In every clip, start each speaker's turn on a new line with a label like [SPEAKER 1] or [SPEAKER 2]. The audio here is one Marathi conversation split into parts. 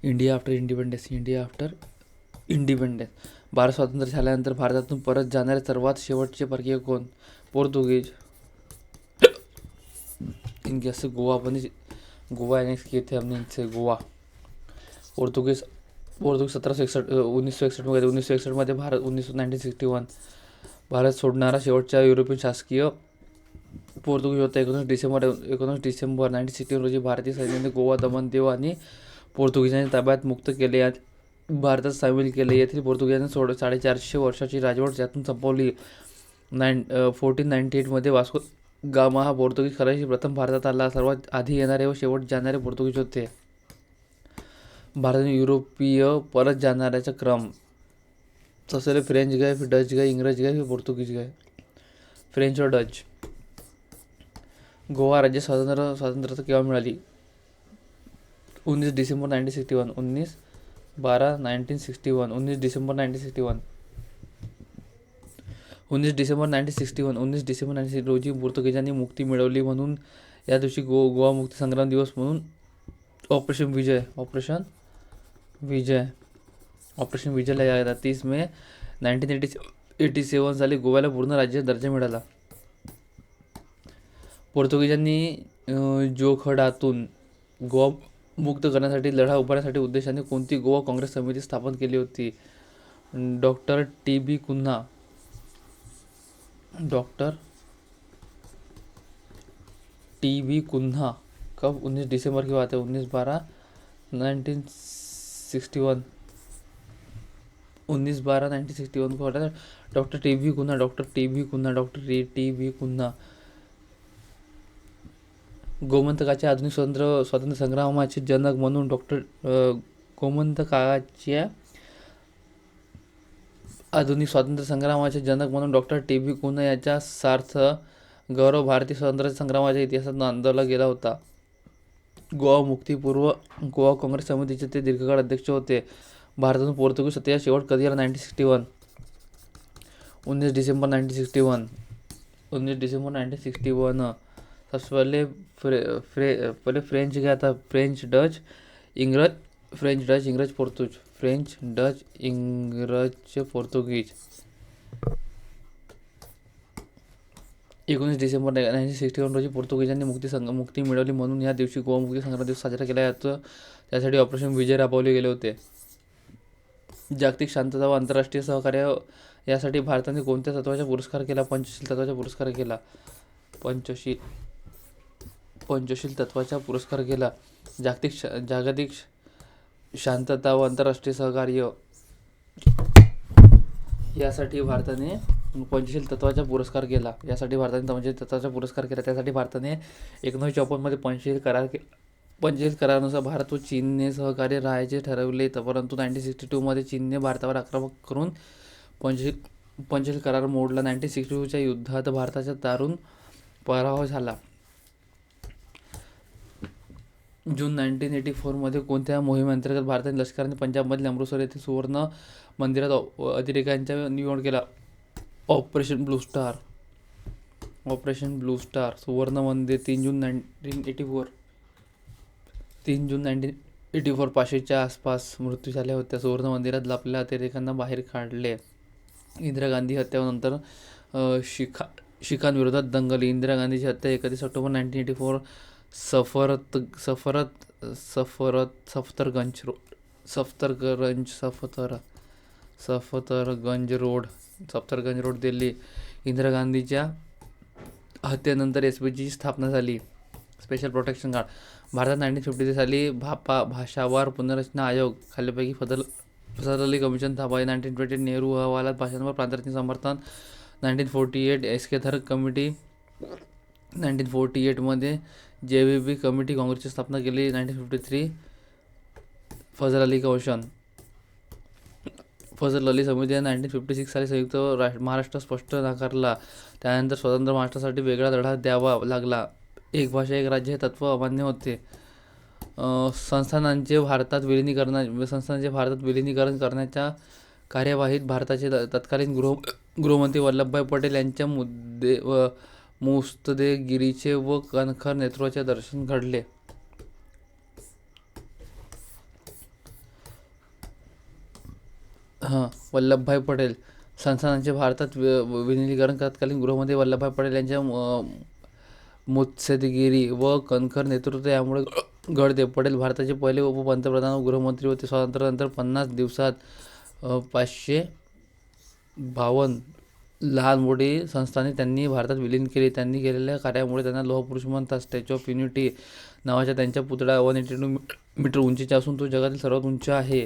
[SPEAKER 1] India after independence. भारत स्वातंत्र्य झाल्यानंतर भारतातून परत जाणारे सर्वात शेवटचे परकीय कोण? पोर्तुगीज. इनके से गोवा एनेक्स किए थे हमने इनसे. गोवा. पोर्तुगीज 1961 मध्ये भारत. 1961 भारत सोडणारा शेवटचा युरोपियन शासकीय पोर्तुगीज होता. 19 डिसेंबर 1961 रोजी भारतीय सैन्याने गोवा, दमण, दीव आणि पोर्तुगीजांनी ताब्यात मुक्त केले. भारतात सामील केले. येथील पोर्तुगीजांनी 450 वर्षाची राजवट त्यातून संपवली. 1498 मध्ये वास्को गामा हा पोर्तुगीज खलाशी प्रथम भारतात आला. सर्वात आधी येणारे व शेवट जाणारे पोर्तुगीज होते. भारतातून युरोपीय परत जाणाऱ्याचा क्रम. सबसे फ्रेंच गए, फिर डच गए, इंग्रज गए, फिर पोर्तुगीज गए. फ्रेंच और डच. गोवा राज्य स्वातंत्र्यता केव्हा मिळाली? 19 डिसेंबर 1961. 19/12/1961. 19 डिसेंबर 1961. 19 डिसेंबर 1961. 19 डिसेंबर 1960 रोजी पोर्तुगीजांनी मुक्ती मिळवली म्हणून या दिवशी गोवा मुक्ती संग्राम दिवस म्हणून ऑपरेशन विजयला गेला. 30 मे 1987 साली गोव्याला पूर्ण राज्य दर्जा मिळाला. पोर्तुगीजांनी जोखडातून गोवा मुक्त करण्यासाठी लढा उभारण्यासाठी उद्देशाने कोणती गोवा काँग्रेस समिती स्थापन केली होती? डॉक्टर टी बी कुन्हा. कब? 19 दिसंबर की बात है. 19/12/1961. 19/12/1961 को हटा. डॉक्टर टी बी कुन्हा. गोमंतकाच्या आधुनिक स्वातंत्र्य संग्रामाचे जनक म्हणून डॉक्टर टी बी कुन्हा याचा सार्थ गौरव भारतीय स्वातंत्र्य संग्रामाच्या इतिहासात नोंदवला गेला होता. गोवा मुक्तीपूर्व गोवा काँग्रेस समितीचे ते दीर्घकाळ अध्यक्ष होते. भारतातून पोर्तुगीज सत्तेचा शेवट कधी आला? 1961. 19 डिसेंबर 1961. 19 डिसेंबर 1961. सबसे पहले फ्रेंच गया था. फ्रेंच, डच, इंग्रज, पोर्तुगीज. 19 डिसेंबर 1961 रोजी पोर्तुगीजांनी मुक्ती मिळवली म्हणून या दिवशी गोवा मुक्ती संग्राम दिवस साजरा केला जातो. त्यासाठी ऑपरेशन विजय राबवले गेले होते. जागतिक शांतता व आंतरराष्ट्रीय सहकार्य यासाठी भारताने कोणत्या तत्त्वाचा पुरस्कार केला? पंचशील तत्त्वाचा पुरस्कार केला. पंचशील तत्त्वाचा पुरस्कार केला. जागतिक शांतता व आंतरराष्ट्रीय सहकार्य यासाठी भारताने पंचशील तत्त्वाचा पुरस्कार केला. त्यासाठी भारताने 1954 मध्ये पंचशील करारानुसार भारत व चीनने सहकार्य राहायचे ठरवले. परंतु 1962 मध्ये चीनने भारतावर आक्रमण करून पंचशील करार मोडला. 1962 च्या युद्धात भारताचा दारुण पराभव झाला. जून 1984 मध्ये कोणत्या मोहिमेअंतर्गत भारताने लष्कराने पंजाबमधील अमृतसर येथील सुवर्ण मंदिरात अधिकाऱ्यांचा निवड केला? Operation blue star. सुवर्ण मंदिर. 3 जून 1984. पाचशेच्या आसपास मृत्यू झाल्या होत्या. सुवर्ण मंदिरात लपलेल्या अतिरेक्यांना बाहेर काढले. इंदिरा गांधी हत्यानंतर शिखांविरोधात दंगल. इंदिरा गांधीची हत्या 31 ऑक्टोबर 1984. सफदरगंज रोड, दिल्ली. इंदिरा गांधीच्या हत्येनंतर एसपीजीची स्थापना झाली. Special protection guard. भारतात 1953 साली भाषावार पुनर्रचना आयोग खालीलपैकी फजल अली कमिशन स्थापन. 1920 नेहरू अहवालात भाषांवर प्रांतांचे समर्थन. 1948 एसकेथर कमिटी. 1948 मध्ये जेबीबी कमिटी काँग्रेसची स्थापना केली. 1953 फजल अली कमिशन. फजल अली समितीने 1956 साली संयुक्त महाराष्ट्र स्पष्ट नाकारला. त्यानंतर स्वतंत्र महाराष्ट्रासाठी वेगळा लढा द्यावा लागला. एक भाषा एक राज्य हे तत्त्व अमान्य होते. संस्थानांचे भारतात विलिनीकरण करण्याच्या कार्यवाहीत भारताचे तत्कालीन गृहमंत्री वल्लभभाई पटेल यांच्या मुत्सद्देगिरीचे व कणखर नेतृत्वाचे दर्शन घडले. वल्लभभाई पटेल. संस्थानांचे भारतात विलिनीकरण तत्कालीन गृहमंत्री वल्लभभाई पटेल यांच्या मुत्सद्देगिरी व कणखर नेतृत्व यामुळे घडते. पटेल भारताचे पहिले उपपंतप्रधान व गृहमंत्री होते. स्वातंत्र्यानंतर 50 दिवसात 552 लहान मोठी संस्थाने त्यांनी भारतात विलीन केली. त्यांनी केलेल्या कार्यामुळे त्यांना लोहपुरुष म्हणतात. स्टॅच्यू ऑफ युनिटी नावाच्या त्यांच्या पुतळा 182 मीटर उंचीचा असून तो जगातील सर्वात उंच आहे.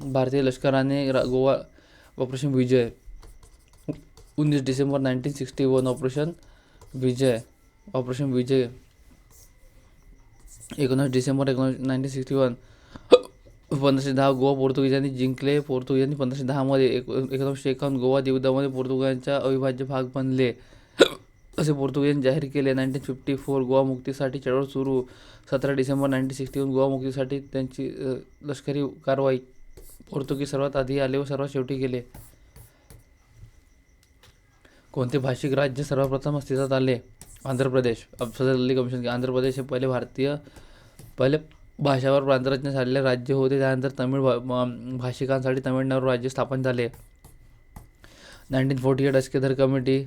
[SPEAKER 1] भारतीय लष्कराने गोवा ऑपरेशन विजय 19 डिसेंबर 1961 ऑपरेशन विजय 19 डिसेंबर 1961 1510 गोवा पोर्तुगीजांनी जिंकले. पोर्तुगीजांनी 1510 मध्ये 1951 गोवा युद्धामध्ये पोर्तुगालचा अविभाज्य भाग बनले असे पोर्तुगीजांनी जाहीर केले. 1954 गोवा मुक्तीसाठी चळवळ सुरू. 17 डिसेंबर 1961 गोवा मुक्तीसाठी त्यांची लष्करी कारवाई. पोर्तुगीज सर्वात आधी आले व सर्वात शेवटी गेले. कोणते भाषिक राज्य सर्वप्रथम अस्तित्वात आले? आंध्र प्रदेश. अफजल अली कमिशन. आंध्र प्रदेश हे पहिले भाषावर प्रांतरचना झालेले राज्य होते. त्यानंतर तमिळ भाषिकांसाठी तमिळनाडू राज्य स्थापन झाले. 1948 अस्केधर कमिटी.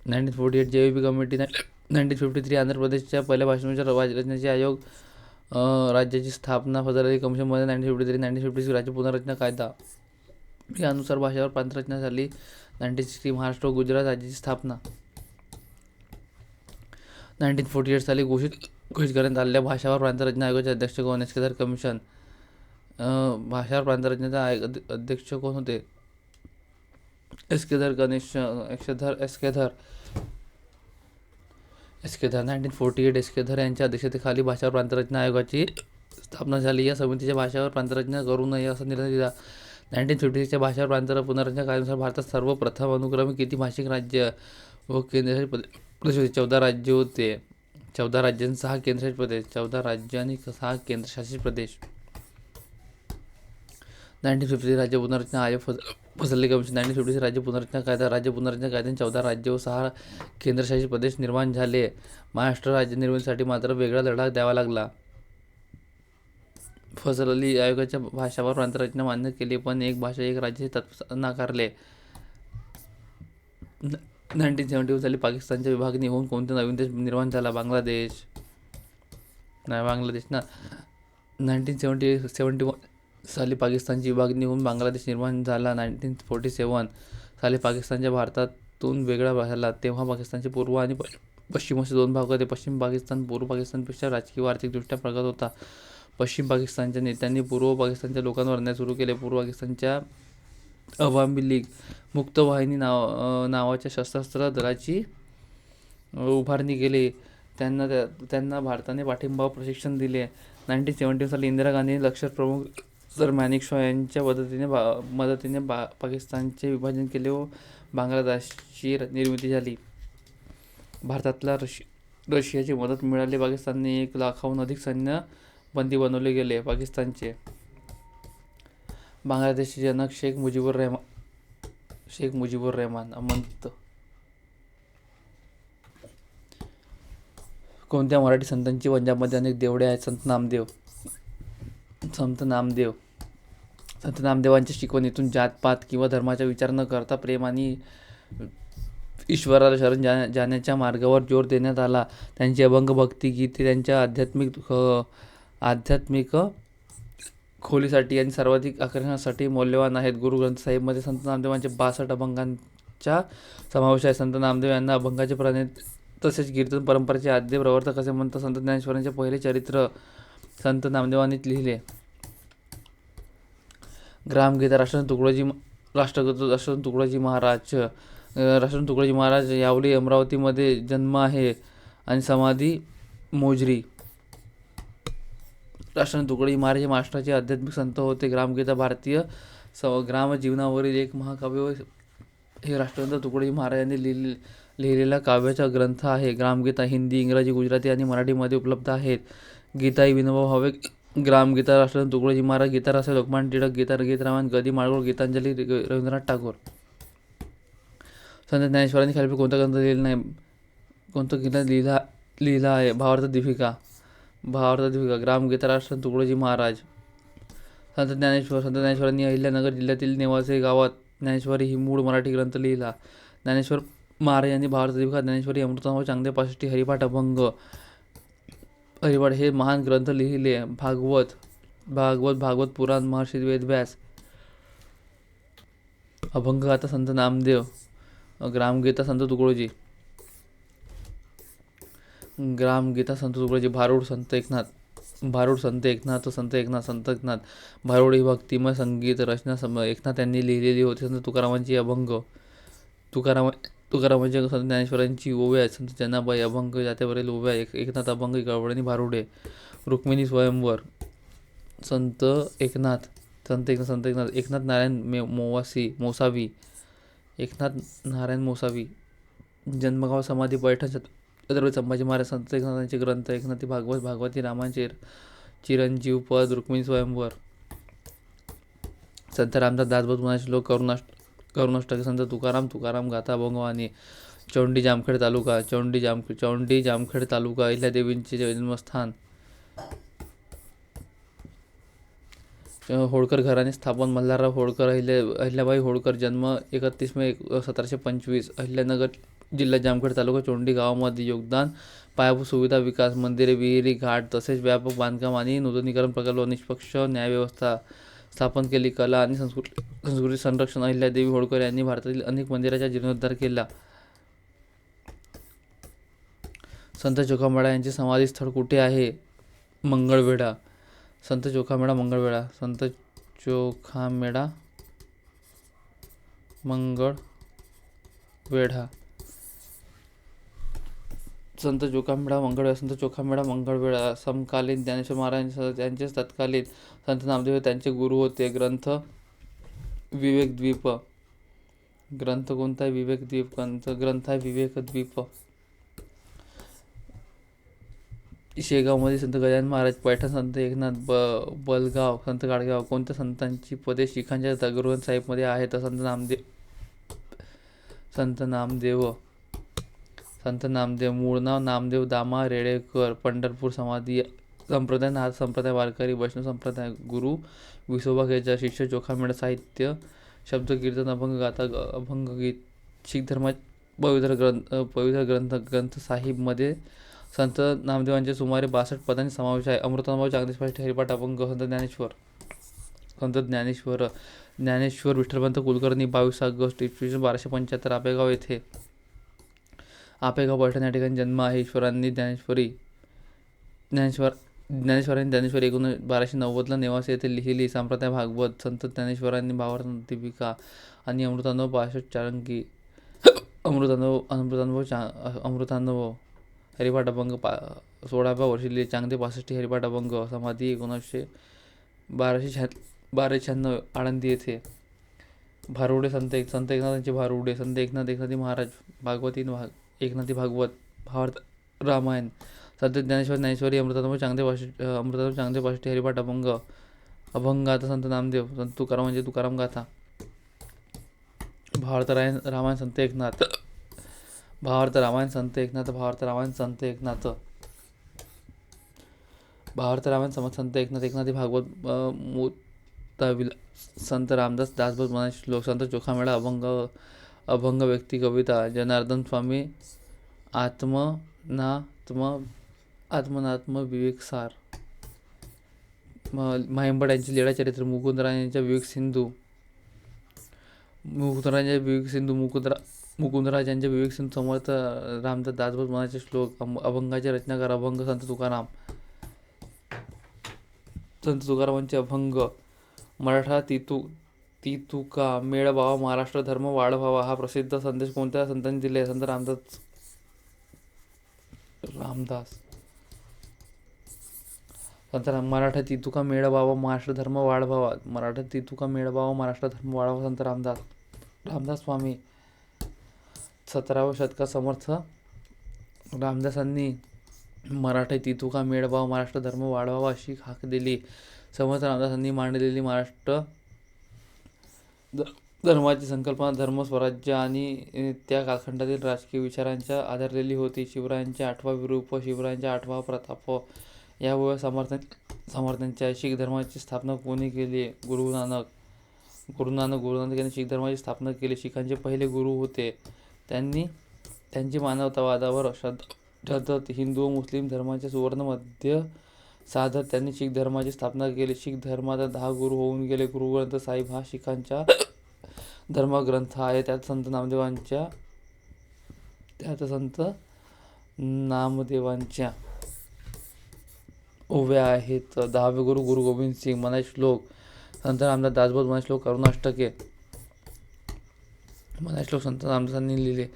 [SPEAKER 1] 1948 JVP committee. 1953 आंध्र प्रदेशच्या पहिल्या भाषेनुसार रचनेचे आयोग राज्याची स्थापना. फजल अली कमिशनमध्ये 1953 राज्य पुनर्रचना कायदा यानुसार भाषावर प्रांतरचना झाली. 1960 महाराष्ट्र व गुजरात राज्याची स्थापना. 1948 साली घोषित करण्यात आलेल्या भाषावर प्रांतरचना आयोगाचे अध्यक्ष कोण? अस्केधर कमिशन. भाषावर प्रांतरचनेचा अध्यक्ष कोण होते? एस्केधर. 1948 एस्केधर यांच्या अध्यक्षतेखाली भाषावर प्रांतरचना आयोगाची स्थापना झाली. या समितीच्या भाषावर प्रांतरचना करू नये असा निर्णय दिला. 1956च्या भाषावर पुनर्रचना कायद्यानुसार भारतात सर्वप्रथम अनुक्रमे किती भाषिक राज्य व केंद्रशासित प्रदेश होते? 14 राज्य होते. 14 राज्य आणि 6 केंद्रशासित प्रदेश. 14 राज्य आणि 6 केंद्रशासित प्रदेश. 1953 राज्य पुनर्रचना आयोग. फजल अली कमिशन. 1956 राज्य पुनर्रचना कायदा. राज्य पुनर्रचना कायद्याने 14 राज्य व 6 केंद्रशासित प्रदेश निर्माण झाले. महाराष्ट्र राज्य निर्मितीसाठी मात्र वेगळा लढा द्यावा लागला. फजल अली आयोगाच्या भाषावर प्रांतरचना मान्य केली पण एक भाषा एक राज्य हे तत्व नाकारले. 1971 साली पाकिस्तानच्या विभागणी होऊन कोणता नवीन देश निर्माण झाला? बांगलादेश. 1971 साली पाकिस्तानची विभागणी होऊन बांगलादेश निर्माण झाला. 1947 साली पाकिस्तानच्या भारतातून वेगळा झाला. तेव्हा पाकिस्तानचे पूर्व आणि पश्चिम असे 2 भाग होते. पश्चिम पाकिस्तान पूर्व पाकिस्तानपेक्षा राजकीय व आर्थिकदृष्ट्या प्रगत होता. पश्चिम पाकिस्तानच्या नेत्यांनी पूर्व पाकिस्तानच्या लोकांवर अन्याय सुरू केले. पूर्व पाकिस्तानच्या अवामी लीग मुक्त वाहिनी नावाच्या सशस्त्र दलाची उभारणी केली. त्यांना भारताने पाठिंबा व प्रशिक्षण दिले. 1970 साली इंदिरा गांधी लष्कर प्रमुख सर मानेक शॉ यांच्या मदतीने पाकिस्तानचे विभाजन केले व बांगलादेशची निर्मिती झाली. भारताला रशियाची मदत मिळाली. पाकिस्तानने 1 लाखाहून अधिक सैन्य बंदी बनवले गेले. पाकिस्तानचे बांगलादेशचे जनक शेख मुजीबुर रहमान अमंत. कोणत्या मराठी संतांची पंजाबमध्ये अनेक देवळे आहेत? संत नामदेवांच्या शिकवणीतून जात-पात किंवा धर्माचा विचार न करता प्रेम आणि ईश्वराला शरण जाण्याच्या मार्गावर जोर देण्यात आला. त्यांची अभंग भक्ती गीते त्यांच्या आध्यात्मिक खोलीसाठी आणि सर्वाधिक आकर्षणासाठी मौल्यवान आहेत. गुरु ग्रंथ साहिबमध्ये संत नामदेवांच्या 62 अभंगांचा समावेश आहे. संत नामदेव यांना अभंगाचे प्रणेते तसेच कीर्तन परंपरेचे आद्य प्रवर्तक असे म्हणतात. संत ज्ञानेश्वरांचे पहिले चरित्र संत नामदेवांनीच लिहिले. ग्रामगीता. राष्ट्रसंत तुकडोजी महाराज यावली अमरावतीमध्ये जन्म आहे आणि समाधी मोजरी. राष्ट्रसंत तुकडोजी महाराज हे महाराष्ट्राचे आध्यात्मिक संत होते. ग्रामगीता भारतीय ग्रामजीवनावरील एक महाकाव्य हे राष्ट्रसंत तुकडोजी महाराजांनी लिहिलेला काव्याचा ग्रंथ आहे. ग्रामगीता हिंदी, इंग्रजी, गुजराती आणि मराठीमध्ये उपलब्ध आहेत. गीता ही विनोबा भावे. ग्रामगीता. राष्ट्रसंत तुकडोजी महाराज. गीता रस लोकमान्य टिळक. गीत रामायण गदी माडगुळ. गीतांजली रवींद्रनाथ टागोर. संत ज्ञानेश्वरांनी खालील कोणता ग्रंथ लिहिला आहे? भावार्थ दीपिका. ग्रामगीता. राष्ट्रसंत तुकडोजी महाराज. संत ज्ञानेश्वरांनी अहिल्यानगर जिल्ह्यातील नेवासे गावात ज्ञानेश्वरी ही मूळ मराठी ग्रंथ लिहिला. ज्ञानेश्वर महाराज यांनी भावार्थ दीपिका, ज्ञानेश्वरी, अमृतनाव, चांगदेव पासष्टी, हरिपाठ, अभंग, हरिपाठ हे महान ग्रंथ लिहिले. भागवत पुराण, महर्षी वेदव्यास, अभंगगाथा संत नामदेव, ग्रामगीता संत तुकडोजी, भारूड संत एकनाथ, भारूड ही भक्तिमय संगीत रचना एकनाथ यांनी लिहिलेली होती. संत तुकारामांची अभंग, तुकारामांची संत ज्ञानेश्वरांची ओव्या, संत जनाबाई अभंग, जात्यावरील ओव्या, एकनाथ अभंग, गवळणी, भारुडे, रुक्मिणी स्वयंवर, संत एकनाथ, एकनाथ नारायण मोसावी, जन्मगाव, समाधी, पैठण, छत्रपती संभाजी महाराज, संत एकनाथांचे ग्रंथ, एकनाथी भागवत, भागवती रामायण, चिरंजीव पद, रुक्मिणी स्वयंवर, संत रामदास दासबोध, पुन्हा श्लोक, करुणाष्टके, संत तुकाराम गाथा, अभंगवाणी, चौंडी जामखेड तालुका, अहिल्यादेवींचे जन्मस्थान, होळकर घराणे स्थापन, मल्हारराव होळकर, अहिल्याबाई होळकर, जन्म 31 मे 1725, अहिल्यानगर जिल्हा, जामखेड तालुका, चोंडी गावामध्ये योगदान, पायाभूत सुविधा विकास, मंदिरे, विहिरी, घाट तसेच व्यापक बांधकाम आणि नूतनीकरण प्रकल्प, निष्पक्ष न्यायव्यवस्था स्थापन केली. कला आणि संस्कृती संरक्षण, अहिल्यादेवी होळकर यांनी भारतातील अनेक मंदिरांचा जीर्णोद्धार केला. संत चोखामेळा यांचे समाधीस्थळ कुठे आहे? मंगळवेढा. संत चोखामेळा मंगळवेढा, संत चोखामेळा मंगळवेढा. समकालीन ज्ञानेश्वर महाराज यांचे तत्कालीन संत नामदेव त्यांचे गुरु होते. ग्रंथ विवेकद्वीप. ग्रंथ कोणता आहे? विवेकद्वीप. ग्रंथ आहे विवेकद्वीप. शेगावमध्ये संत गजानन महाराज, पैठण संत एकनाथ, बलगाव संत गाडगाव. कोणत्या संतांची पदे शिखांच्या ग्रंथ साहिबमध्ये आहेत? संत नामदेव. मूळ नाव नामदेव दामा रेडेकर. पंढरपूर समाधी संप्रदाय, नाथ संप्रदाय, वारकरी, वैष्णव संप्रदाय. गुरु विसोबा केदार. शिष्य चोखामेळा. साहित्य शब्द, कीर्तन, अभंग, गाथा, अभंगगीत. शीख धर्मात पवित्र ग्रंथ साहिबमध्ये संत नामदेवांचे सुमारे 62 पदांचा समावेश आहे. अमृतानुभव, चांगदेव पासष्टी, हरिपाठ, अभंग. संत ज्ञानेश्वर विठ्ठलपंत कुलकर्णी. 22 ऑगस्ट 1275 आपेगाव येथे. आपेगाव पैठण या ठिकाणी जन्म आहे. ज्ञानेश्वरांनी 1290 नेवासे येथे लिहिली. संप्रदाय भागवत. संत ज्ञानेश्वरांनी भावार्थ दीपिका आणि अमृतानुभव 65 चाळंकी. अमृतानुभव हरिपाठ अभंग 16व्या वर्षी लिहिले. चांगदेव पासष्टी, हरिपाठ अभंग. समाधी 1296 आळंदी येथे. भारुडे संत एकनाथांचे भारुडे. संत एकनाथी महाराज. भागवती एकनाथी भागवत, भावार्थ रामायण. संत ज्ञानेश्वरी, अमृतानुभव चांगदेव पासष्टी, हरिपाठ अभंगाथा. संत नामदेव. संत तुकाराम गाथा. भावार्थ रामायण संत एकनाथ. भावार्थ रामायण संत एकनाथ. एकनाथी भागवत मुताविल. संत रामदास दासबोध, पुन्हा श्लोक. संत चोखामेळा अभंग व्यक्ती कविता. जनार्दन स्वामी आत्मनात्म विवेकसार. म्हाइंबळ यांचे लीळा चरित्र. मुकुंदराज यांच्या विवेक सिंधू. मुकुंदराज यांच्या विवेक सिंधू. समर्थ रामदास दासबोध मनाचे श्लोक. अभंगाचे रचनाकार. अभंग संत तुकारामांचे अभंग. मराठा तितुका मेळ व्हावा, महाराष्ट्र धर्म वाढ व्हावा हा प्रसिद्ध संदेश कोणत्या संतांनी दिले? संत रामदास. मराठा तितुका मेळ व्हावा, महाराष्ट्र धर्म वाढ व्हावा. संत रामदास स्वामी. 17व्या शतकात समर्थ रामदासांनी मराठा तितुका मेळ व्हावा, महाराष्ट्र धर्म वाढवावा अशी हाक दिली. समर्थ रामदासांनी मांडलेली महाराष्ट्र धर्माची संकल्पना धर्म, स्वराज्य आणि त्या कालखंडातील राजकीय विचारांच्या आधारलेली होती. शिवरायांचे 8वा विरूप, शिवरायांचा 8वा प्रताप या वया समर्थांच्या शीख धर्माची स्थापना कोणी केली? गुरु नानक यांनी शीख धर्माची स्थापना केली. शीखांचे पहिले गुरु होते. त्यांची मानवतावादावर श्रद्धा हिंदू व मुस्लिम धर्माच्या सुवर्ण मध्य साधत त्यांनी शीख धर्माची स्थापना केली. शीख धर्मात 10 गुरु होऊन गेले. गुरु ग्रंथ साहिब हा शीखांचा धर्मग्रंथ आहे. त्यात संत नामदेवांच्या ओव्या आहेत. 10वे गुरु गुरु गोविंद सिंग. मनाई श्लोक संत रामदास दासबोध. मनाई श्लोक करुणाष्टके. मनाई श्लोक संत रामदासांनी लिहिले.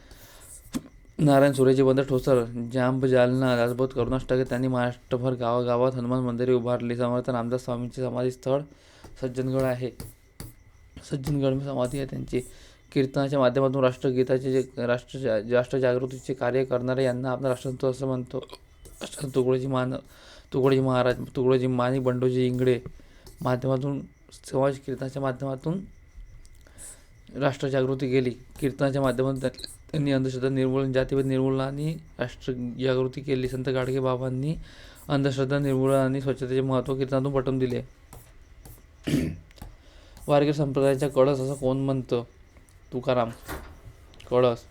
[SPEAKER 1] नारायण सुरेजी बंद ठोसर जांब जालना. दासबोध करुणाष्टके. त्यांनी महाराष्ट्रभर गावागावात हनुमान मंदिरे उभारली. समर्थ रामदास स्वामींचे समाधीस्थळ सज्जनगड आहे. सज्जनगड में समाधी आहे त्यांची. कीर्तनाच्या माध्यमातून राष्ट्रजागृतीचे कार्य करणारे यांना आपला राष्ट्रसंत असं म्हणतो. तुकडोजी महाराज, तुकडोजी माणिक बंडोजी इंगळे माध्यमातून समाज कीर्तनाच्या माध्यमातून राष्ट्रजागृती केली. कीर्तनाच्या माध्यमातून त्यांनी अंधश्रद्धा निर्मूलन, जातीभेद निर्मूलन आणि राष्ट्रजागृती केली. संत गाडगे बाबांनी अंधश्रद्धा निर्मूलन आणि स्वच्छतेचे महत्त्व कीर्तनातून पटवून दिले. वारकरी संप्रदायाचा कळस असं कोण म्हणतं? तुकाराम. कळस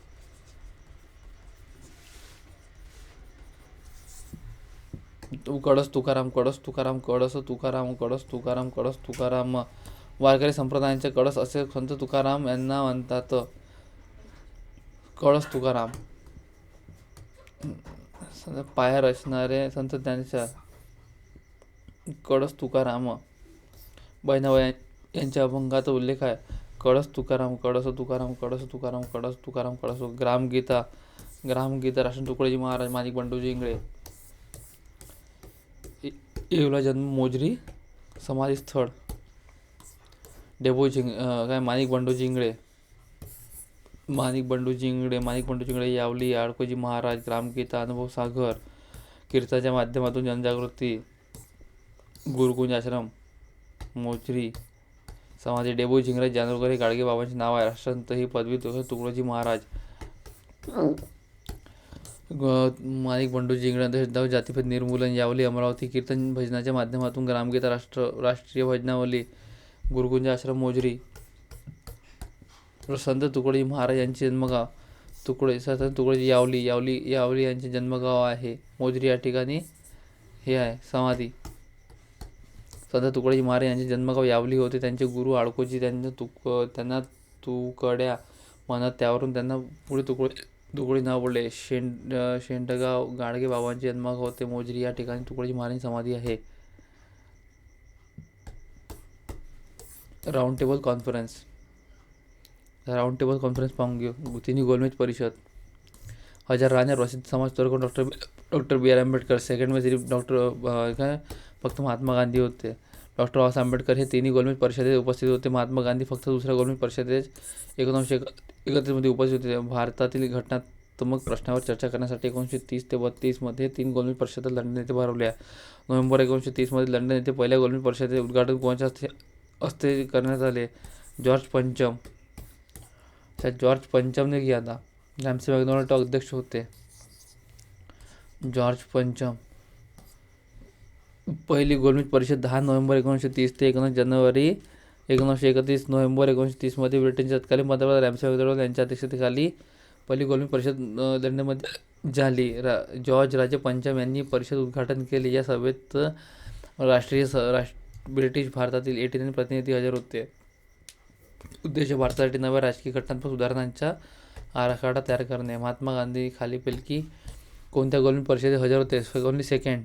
[SPEAKER 1] तुकाराम. वारकरी संप्रदायाचे कळस असे संत तुकाराम यांना म्हणतात. कळस तुकाराम. पाया रचणारे संत ज्ञानेश्वर. कळस तुकाराम. बहिणाबाई यांच्या अभंगात उल्लेख आहे. कळस तुकाराम. ग्रामगीता. राष्ट्र तुकडोजी महाराज, माणिक बंडोजी इंगळे. येवला जन्म, मोजरी समाधीस्थळ. माणिक बंडोजी इंगळे. यावली आडकोजी महाराज. ग्रामगीता. अनुभव सागर. कीर्तनाच्या माध्यमातून जनजागृती. गुरुकुंज आश्रम, मोजरी समाधी. डेबोई झिंगराज जानोरकर हे गाडगे बाबांचे नाव आहे. राष्ट्रसंत ही पदवी तुकडोजी महाराज. माणिक बंडोजी इंगळे. अंधश्रद्धा व जातीभेद निर्मूलन. यावली अमरावती. कीर्तन भजनाच्या माध्यमातून ग्रामगीता. राष्ट्रीय भजनावली. गुरुकुंज आश्रम, मोजरी. संत तुकडोजी महाराज यांचे जन्मगाव संत तुकडोजी यावली यांचे जन्मगाव आहे. मोजरी या ठिकाणी हे आहे समाधी. संत तुकडोजी महाराज यांचे जन्मगाव यावली होते. त्यांचे गुरु आडकोजी त्यांना तुकड्या म्हणत, त्यावरून त्यांना पुढे तुकडोजी नाव पडले. शेंडगाव गाडगे बाबांचे जन्मगाव होते. मोजरी या ठिकाणी तुकडोजी महाराजांची समाधी आहे. राऊंड टेबल कॉन्फरन्स पाहून घेऊ. तिन्ही गोलमेज परिषद. हजार राहण्यार प्रसिद्ध समाजसुधारक डॉक्टर बी. आर. आंबेडकर. सेकंड में सिर्फ फक्त महात्मा गांधी होते. डॉक्टर बाबासाहेब आंबेडकर हे तिन्ही गोलमेज परिषदेत उपस्थित होते. महात्मा गांधी फक्त दुसऱ्या गोलमेज परिषदेत 1931 उपस्थित होते. भारतातील घटनात्मक प्रश्नावर चर्चा करण्यासाठी 1930 ते 32 मध्ये 3 गोलमेज परिषदा लंडन येथे भरवल्या. नोव्हेंबर 1930 मध्ये लंडन येथे पहिल्या गोलमेज परिषदेचे उद्घाटन कोणाच्या हस्ते करण्यात आले? जॉर्ज पंचमने किया था. रॅमसे मॅकडोनाल्ड अध्यक्ष होते. जॉर्ज पंचम. पहिली गोलमेज परिषद 10 नोव्हेंबर 1930 ते 19 जानेवारी 1931. नोव्हेंबर 1930 मध्ये ब्रिटनचे तत्कालीन पंतप्रधान रॅमसे मॅकडोनाल्ड यांच्या अध्यक्षतेखाली पहिली गोलमेज परिषद लंडनमध्ये झाली. जॉर्ज राजे पंचम यांनी परिषद उद्घाटन केले. या सभेत ब्रिटिश भारतातील 89 प्रतिनिधी हजर होते. उद्देश भारतासाठी नव्या राजकीय घटनात्मक सुधारणांचा आराखडा तयार करणे. महात्मा गांधी खालीलपैकी कोणत्या गोलमेज परिषदेत हजर होते? Only second.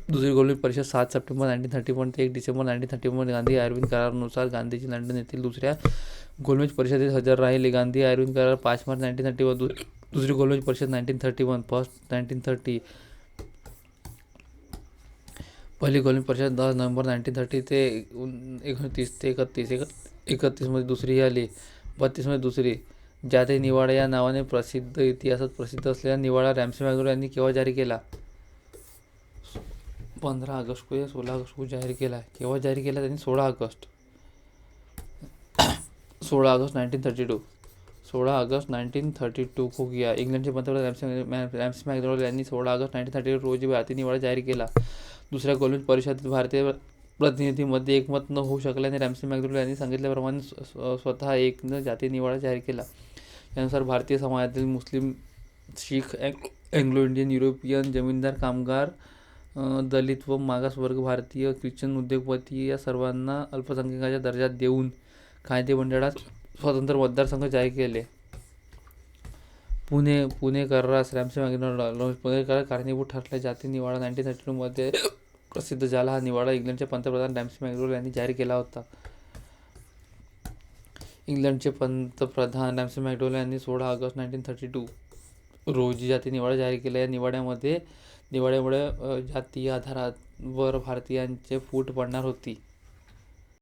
[SPEAKER 1] दुसरी गोलमेज परिषद 7 सप्टेंबर 1931 ते 1 डिसेंबर 1931. गांधी आयर्विन करारानुसार गांधीजी लंडन येथील दुसऱ्या गोलमेज परिषदेत हजर राहिले. गांधी आयर्विन करार 5 मार्च 1931. दुसरी गोलमेज परिषद 1931. फर्स्ट 1930. पहिली गोलमेज परिषद 10 नोव्हेंबर 1930 ते 29 ते 31 मध्ये. दुसरी आली 32 मध्ये. दुसरी जाते निवाडा या नावाने इतिहासात प्रसिद्ध असलेला निवाडा रॅमसे मॅकडोनाल्ड यांनी केव्हा जारी केला? 15 ऑगस्ट को या 16 ऑगस्ट को जाहीर केला. केव्हा जारी केला त्यांनी? 16 ऑगस्ट 1932. 16 ऑगस्ट 1932 को किया. इंग्लंडचे पंतप्रधान रॅम्सी मॅकडोनाल्ड यांनी 16 ऑगस्ट 1932 रोजी भारतीय निवाडा जाहीर केला. दुसऱ्या कॉलनी परिषदेत भारतीय प्रतिनिधींमध्ये एकमत न होऊ शकल्याने रॅम्सी मॅकडोनाल्ड यांनी सांगितल्याप्रमाणे स्वतः एक जातीय निवाडा जाहीर केला. यानुसार भारतीय समाजातील मुस्लिम, शीख, अँग्लो इंडियन, युरोपियन, जमीनदार, कामगार, दलित व मागासवर्ग, भारतीय, ख्रिश्चन, उद्योगपती या सर्वांना अल्पसंख्याकाचा दर्जा देऊन कायदेमंडळात स्वतंत्र मतदारसंघ जाहीर केले. पुणे करारास रॅम्सी मॅकडोनाल्ड पुणे करार कारणीभूत ठरला. जातीय निवाडा 1932 मध्ये प्रसिद्ध झाला. हा निवाडा इंग्लंडचे पंतप्रधान रॅम्सी मॅकडोनाल्ड यांनी जाहीर केला होता. इंग्लंडचे पंतप्रधान रॅम्सी मॅकडोनाल्ड यांनी 16 ऑगस्ट 1932 रोजी जातीय निवाडा जाहीर केला. या निवाड्यामुळे जातीय आधारावर भारतीयांचे फूट पडणार होती.